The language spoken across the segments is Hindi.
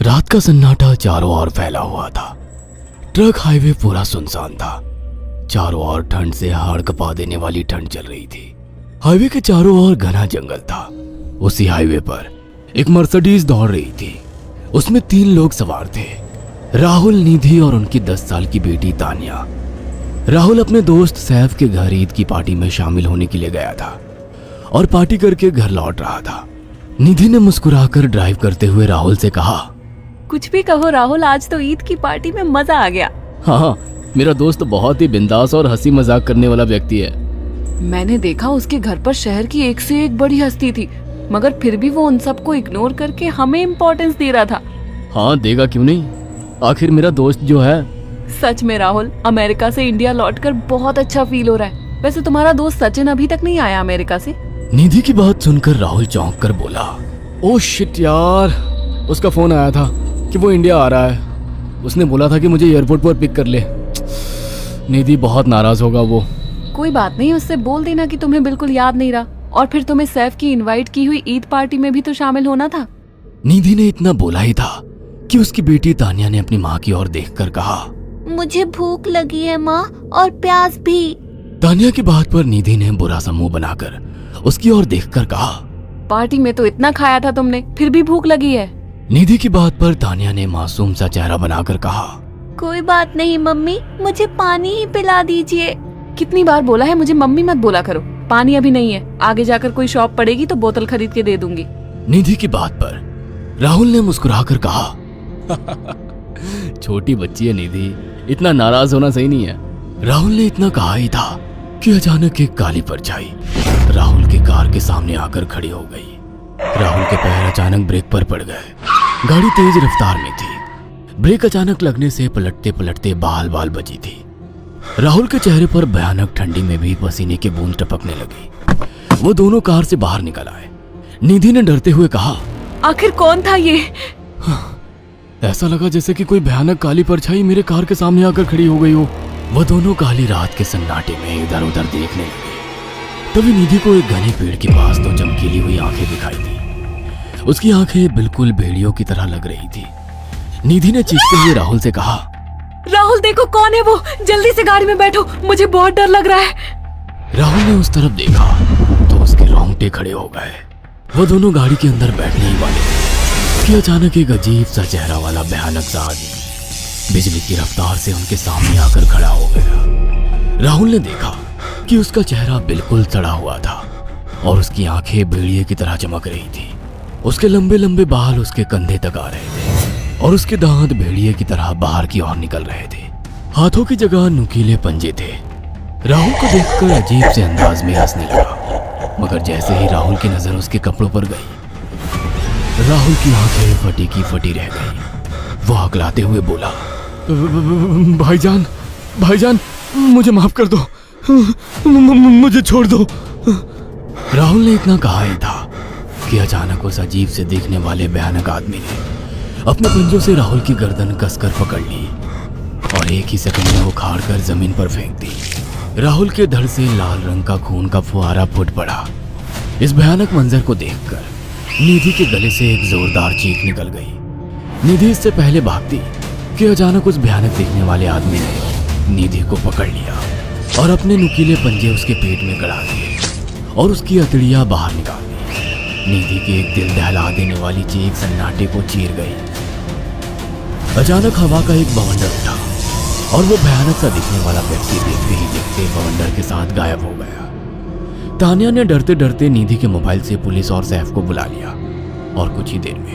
रात का सन्नाटा चारों ओर फैला हुआ था। ट्रक हाईवे पूरा सुनसान था। चारों ओर ठंड से हाड़ कपा देने वाली ठंड चल रही थी। हाईवे के चारों ओर घना जंगल था। उसी हाईवे पर एक मर्सिडीज दौड़ रही थी। उसमें 3 लोग सवार थे, राहुल, निधि और उनकी 10 साल की बेटी तानिया। राहुल अपने दोस्त सैफ के घर ईद की पार्टी में शामिल होने के लिए गया था और पार्टी करके घर लौट रहा था। निधि ने मुस्कुराकर ड्राइव करते हुए राहुल से कहा, कुछ भी कहो राहुल, आज तो ईद की पार्टी में मजा आ गया। हाँ, मेरा दोस्त बहुत ही बिंदास और हंसी मजाक करने वाला व्यक्ति है। मैंने देखा उसके घर पर शहर की एक से एक बड़ी हस्ती थी, मगर फिर भी वो उन सबको इग्नोर करके हमें इम्पोर्टेंस दे रहा था। हाँ, देगा क्यों नहीं, आखिर मेरा दोस्त जो है। सच में राहुल, अमेरिका से इंडिया लौटकर बहुत अच्छा फील हो रहा है। वैसे तुम्हारा दोस्त सचिन अभी तक नहीं आया अमेरिका से? निधि की बात सुनकर राहुल चौंक कर बोला, ओह शिट यार, उसका फोन आया था कि वो इंडिया आ रहा है। उसने बोला था कि मुझे एयरपोर्ट पर पिक कर ले। निधि बहुत नाराज होगा वो। कोई बात नहीं, उससे बोल देना कि तुम्हें बिल्कुल याद नहीं रहा और फिर तुम्हें सैफ की इनवाइट की हुई ईद पार्टी में भी तो शामिल होना था। निधि ने इतना बोला ही था कि उसकी बेटी तानिया ने अपनी माँ की ओर देखकर कहा, मुझे भूख लगी है माँ, और प्यास भी। तानिया की बात पर निधि ने बुरा सा मुंह बनाकर उसकी ओर देखकर कहा, पार्टी में तो इतना खाया था तुमने, फिर भी भूख लगी है। निधि की बात पर तानिया ने मासूम सा चेहरा बनाकर कहा, कोई बात नहीं मम्मी, मुझे पानी ही पिला दीजिए। कितनी बार बोला है मुझे मम्मी मत बोला करो। पानी अभी नहीं है, आगे जाकर कोई शॉप पड़ेगी तो बोतल खरीद के दे दूंगी। निधि की बात पर राहुल ने मुस्कुराकर कहा, छोटी बच्ची है निधि, इतना नाराज होना सही नहीं है। राहुल ने इतना कहा ही था कि अचानक एक काली परछाई राहुल की कार के सामने आकर खड़ी हो गई। राहुल के पैर अचानक ब्रेक पर पड़ गए। गाड़ी तेज रफ्तार में थी। ब्रेक अचानक लगने से पलटते पलटते बाल बाल बची थी। राहुल के चेहरे पर भयानक ठंडी में भी पसीने की बूंद टपकने लगी। वो दोनों कार से बाहर निकल आए। निधि ने डरते हुए कहा, आखिर कौन था ये? ऐसा लगा जैसे कि कोई भयानक काली परछाई मेरे कार के सामने आकर खड़ी हो गई हो। वह दोनों काली रात के सन्नाटे में इधर उधर देखने लगे। तभी निधि को एक घने पेड़ के पास दो चमकीली हुई आंखें दिखाई दी। उसकी आंखें बिल्कुल भेड़ियों की तरह लग रही थी। निधि ने चीखते हुए राहुल से कहा, राहुल देखो कौन है वो, जल्दी से गाड़ी में बैठो, मुझे बहुत डर लग रहा है। राहुल ने उस तरफ देखा तो उसके रोंगटे खड़े हो गए। वो दोनों गाड़ी के अंदर बैठने ही वाले थे कि अचानक एक अजीब सा चेहरा वाला भयानक सा आदमी बिजली की रफ्तार से उनके सामने आकर खड़ा हो गया। राहुल ने देखा कि उसका चेहरा बिल्कुल सड़ा हुआ था और उसकी आंखें भेड़िए की तरह चमक रही थी। उसके लंबे लंबे बाल उसके कंधे तक आ रहे थे और उसके दांत भेड़िए की तरह बाहर की ओर निकल रहे थे। हाथों की जगह नुकीले पंजे थे। राहुल को देखकर अजीब से अंदाज में हंसने लगा, मगर जैसे ही राहुल की नजर उसके कपड़ों पर गई, राहुल की आंखें फटी की फटी रह गई। वो हकलाते हुए बोला, भाईजान, भाईजान, मुझे माफ कर दो, मुझे छोड़ दो। राहुल ने इतना कहा ही था कि अचानक उस अजीब से देखने वाले भयानक आदमी ने अपने पंजों से राहुल की गर्दन कसकर पकड़ ली और एक ही सेकंड में उखाड़ कर जमीन पर फेंक दी। राहुल के धड़ से लाल रंग का खून का फुहारा फूट पड़ा। इस भयानक मंजर को देखकर निधि के गले से एक जोरदार चीख निकल गई। निधि इससे पहले भागती कि अचानक उस भयानक दिखने वाले आदमी ने निधि को पकड़ लिया और अपने नुकीले पंजे उसके पेट में गड़ा दिए और उसकी अतड़ियां बाहर निकाल दी। निधि के एक दिल दहला देने वाली चीख सन्नाटे को चीर गई। अचानक हवा का एक बवंडर उठा और वो भयानक सा दिखने वाला व्यक्ति देखते ही देखते बवंडर के साथ गायब हो गया। तानिया ने डरते डरते निधि के मोबाइल से पुलिस और सैफ को बुला लिया और कुछ ही देर में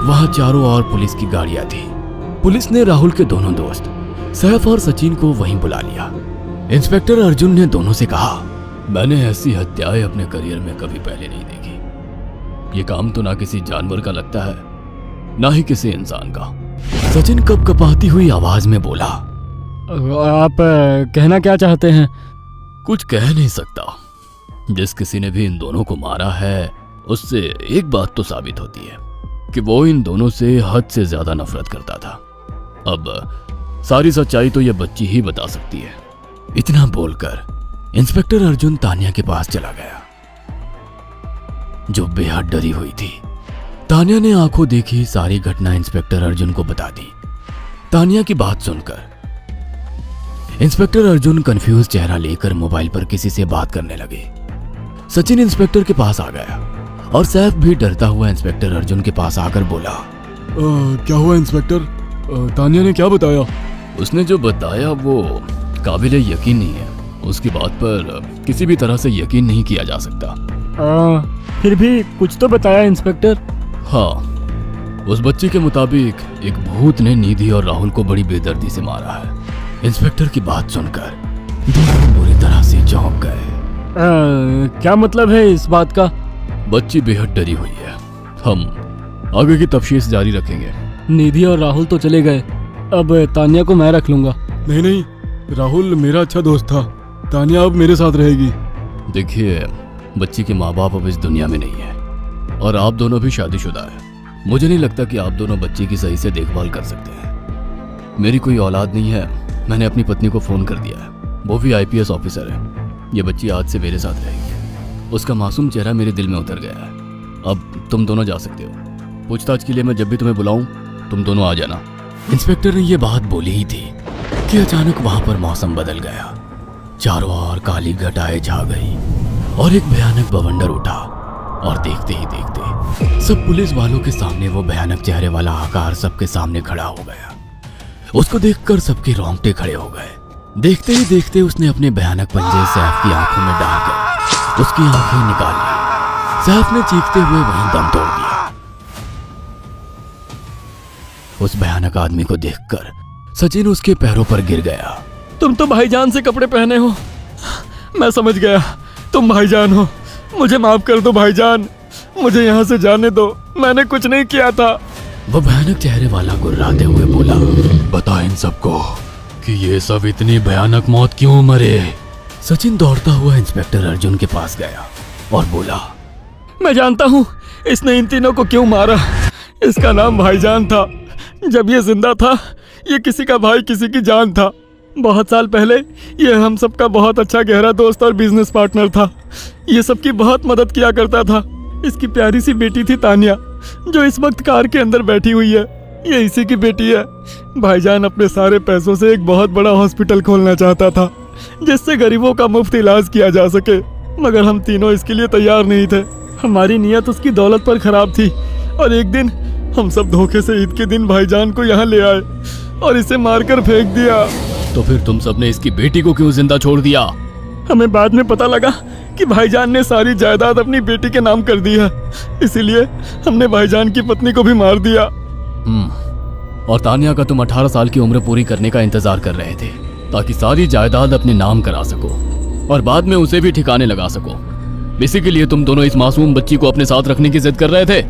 वहां चारों ओर पुलिस की गाड़ियां थी। पुलिस ने राहुल के दोनों दोस्त सैफ और सचिन को वहीं बुला लिया। इंस्पेक्टर अर्जुन ने दोनों से कहा, मैंने ऐसी हत्याएं अपने करियर में कभी पहले नहीं देखी। ये काम तो ना किसी जानवर का लगता है, ना ही किसी इंसान का। सचिन कपकपाती हुई आवाज में बोला, आप कहना क्या चाहते हैं? कुछ कह नहीं सकता। जिस किसी ने भी इन दोनों को मारा है, उससे एक बात तो साबित होती है कि वो इन दोनों से हद से ज्यादा नफरत करता था। अब सारी सच्चाई तो यह बच्ची ही बता सकती है। इतना बोलकर इंस्पेक्टर अर्जुन तानिया के पास चला गया, जो बेहद डरी हुई थी। तानिया ने आंखों देखी सारी घटना इंस्पेक्टर अर्जुन को बता दी। तानिया की बात सुनकर इंस्पेक्टर अर्जुन कंफ्यूज चेहरा लेकर मोबाइल पर किसी से बात करने लगे। सचिन इंस्पेक्टर के पास आ गया और सैफ भी डरता हुआ इंस्पेक्टर अर्जुन के पास आकर बोला, क्या हुआ इंस्पेक्टर? तानिया ने क्या बताया? उसने जो बताया वो काबिले यकीन नहीं है। उसकी बात पर किसी भी तरह से यकीन नहीं किया जा सकता। फिर भी कुछ तो बताया इंस्पेक्टर। हाँ, उस बच्चे के मुताबिक एक भूत ने निधि और राहुल को बड़ी बेदर्दी से मारा है। इंस्पेक्टर की बात सुनकर दोनों बुरी तरह से चौंक गए। क्या मतलब है इस बात का? बच्ची बेहद डरी हुई है। हम आगे की तफ्तीश जारी रखेंगे। निधि और राहुल तो चले गए, अब तानिया को मैं रख लूंगा। नहीं, राहुल मेरा अच्छा दोस्त था। तानिया अब मेरे साथ रहेगी। देखिए, बच्ची के माँ बाप अब इस दुनिया में नहीं है और आप दोनों भी शादीशुदा है। मुझे नहीं लगता कि आप दोनों बच्ची की सही से देखभाल कर सकते हैं। मेरी कोई औलाद नहीं है। मैंने अपनी पत्नी को फोन कर दिया है, वो भी IPS ऑफिसर है। ये बच्ची आज से मेरे साथ रहेगी। उसका मासूम चेहरा मेरे दिल में उतर गया है। अब तुम दोनों जा सकते हो। पूछताछ के लिए मैं जब भी तुम्हें बुलाऊं तुम दोनों आ जाना। इंस्पेक्टर ने ये बात बोली ही थी कि अचानक वहां पर मौसम बदल गया। चारों ओर काली घटाएं छा गई और एक भयानक बवंडर उठा और देखते ही देखते सब पुलिस वालों के सामने वो भयानक चेहरे वाला आकार सबके सामने खड़ा हो गया। उसको देखकर सबके रोंगटे खड़े हो गए। देखते ही देखते उसने अपने भयानक पंजे सैफ की आंखों में डालकर उसकी आंखें निकाल ली। सैफ ने चीखते हुए वहीं दम तोड़ दिया। उस भयानक आदमी को देखकर सचिन उसके पैरों पर गिर गया। तुम तो भाईजान से कपड़े पहने हो। मैं समझ गया, तुम भाईजान हो। मुझे माफ कर दो भाईजान, मुझे यहाँ से जाने दो। मैंने कुछ नहीं किया था। वो भयानक चेहरे वाला गुर्राते हुए बोला, बता इन सबको कि ये सब इतनी भयानक मौत क्यों मरे। सचिन दौड़ता हुआ इंस्पेक्टर अर्जुन के पास गया और बोला, मैं जानता हूँ इसने इन तीनों को क्यों मारा। इसका नाम भाईजान था। जब ये जिंदा था ये किसी का भाई किसी की जान था। बहुत साल पहले ये हम सबका बहुत अच्छा गहरा दोस्त और बिजनेस पार्टनर था। ये सबकी बहुत मदद किया करता था। इसकी प्यारी सी बेटी थी तानिया, जो इस वक्त कार के अंदर बैठी हुई है। ये इसी की बेटी है। भाईजान अपने सारे पैसों से एक बहुत बड़ा हॉस्पिटल खोलना चाहता था जिससे गरीबों का मुफ्त इलाज किया जा सके, मगर हम तीनों इसके लिए तैयार नहीं थे। हमारी नीयत उसकी दौलत पर खराब थी और एक दिन हम सब धोखे से ईद के दिन भाईजान को यहाँ ले आए और इसे मारकर फेंक दिया। तो फिर तुम सबने इसकी बेटी को क्यों जिंदा छोड़ दिया? हमें बाद में पता लगा कि भाईजान ने सारी जायदाद अपनी बेटी के नाम कर दी है, इसीलिए हमने भाईजान की पत्नी को भी मार दिया। और तानिया का तुम 18 साल की उम्र पूरी करने का इंतजार कर रहे थे ताकि सारी जायदाद अपने नाम करा सको और बाद में उसे भी ठिकाने लगा सको। इसी के लिए तुम दोनों इस मासूम बच्ची को अपने साथ रखने की जिद कर रहे थे।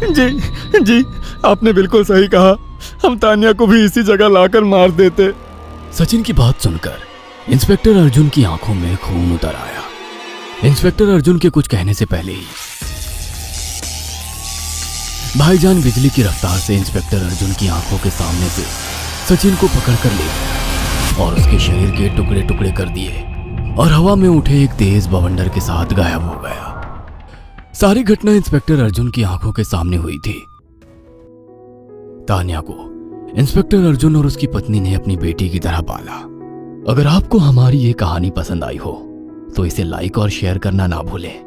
जी, आपने बिल्कुल सही कहा। हम तानिया को भी इसी जगह लाकर मार देते। सचिन की बात सुनकर इंस्पेक्टर अर्जुन की आंखों में खून उतर आया। इंस्पेक्टर अर्जुन के कुछ कहने से पहले ही भाईजान बिजली की रफ्तार से इंस्पेक्टर अर्जुन की आंखों के सामने से सचिन को पकड़कर ले गया और उसके शरीर के टुकड़े टुकड़े कर दिए और हवा में उठे एक तेज बवंडर के साथ गायब हो गया। सारी घटना इंस्पेक्टर अर्जुन की आंखों के सामने हुई थी। तानिया को इंस्पेक्टर अर्जुन और उसकी पत्नी ने अपनी बेटी की तरह पाला। अगर आपको हमारी ये कहानी पसंद आई हो तो इसे लाइक और शेयर करना ना भूलें।